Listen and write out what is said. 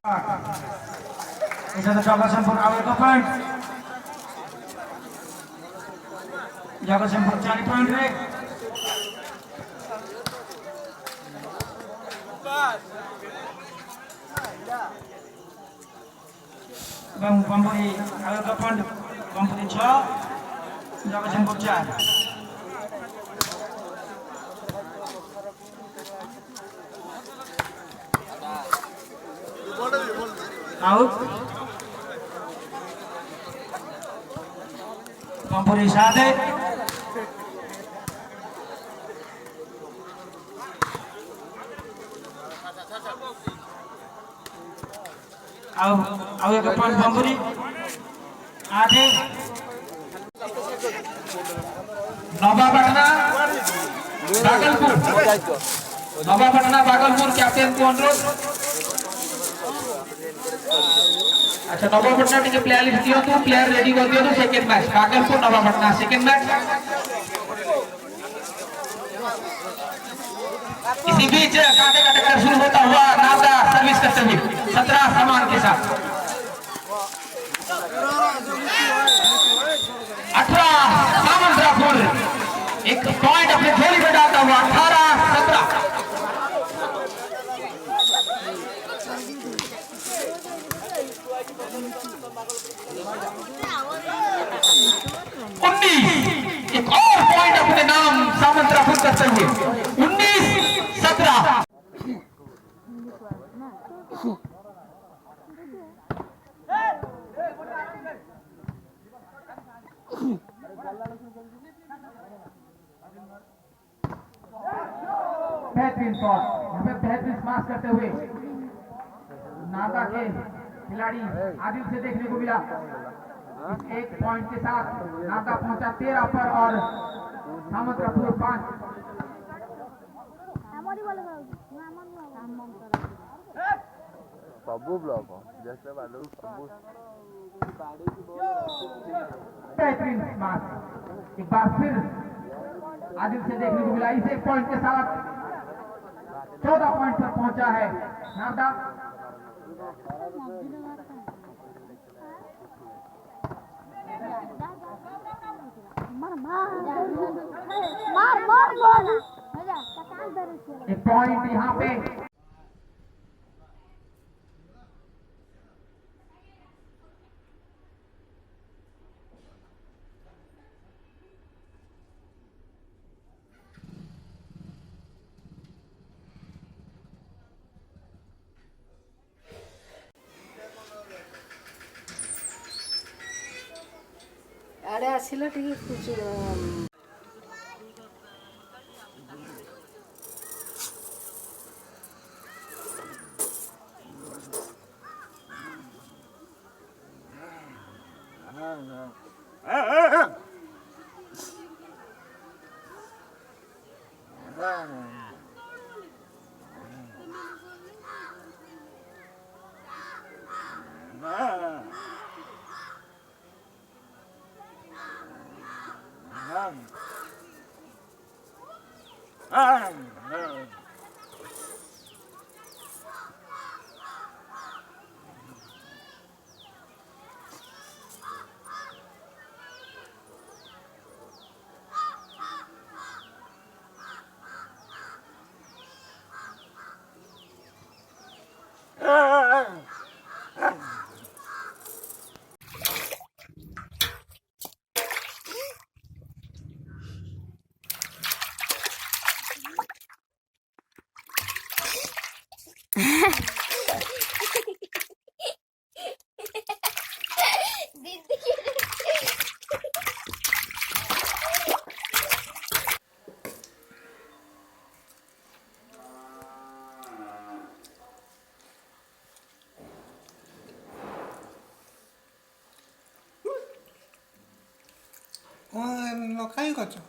Isa sa Jogosempur awal ke point. Jogosempur cari point Rick. Bang Pampuri awal ke point. Pampuri 6. Jogosempur 4. Out. Pampuri 7. Out ke point Pampuri 8. Navapatna Bhagalpur captain को अनुरोध। अच्छा नवापटना T player list दियो तो player ready कर दियो तो second match Bhagalpur Navapatna second match. इसी बीच काटे का टक्कर शुरू होता हुआ नावदा सर्विस करते हुए 17 सामान के साथ 18 सामंतरापुर एक पॉइंट अपने झोली में डालता हुआ 18-17। एक और पॉइंट अपने नाम सामंतरापुर करते हुए 19-17। बेहतरीन शॉट यहाँ पे बेहतरीन स्माश करते हुए नादा के खिलाड़ी आदिल से देखने को मिला। एक पॉइंट के साथ नादा पहुंचा 13 पर और सामंतरापुर 5। सबू ब्लॉक जैसे वालों सबू बेहतरीन स्माश एक बार फिर आदिल से देखने को मिला। इस एक पॉइंट के साथ 14 पॉइंट पर पहुंचा है नादा। एक पॉइंट यहाँ पे आड़े आसिल टिके खुचुर कौन लोग खाई करছো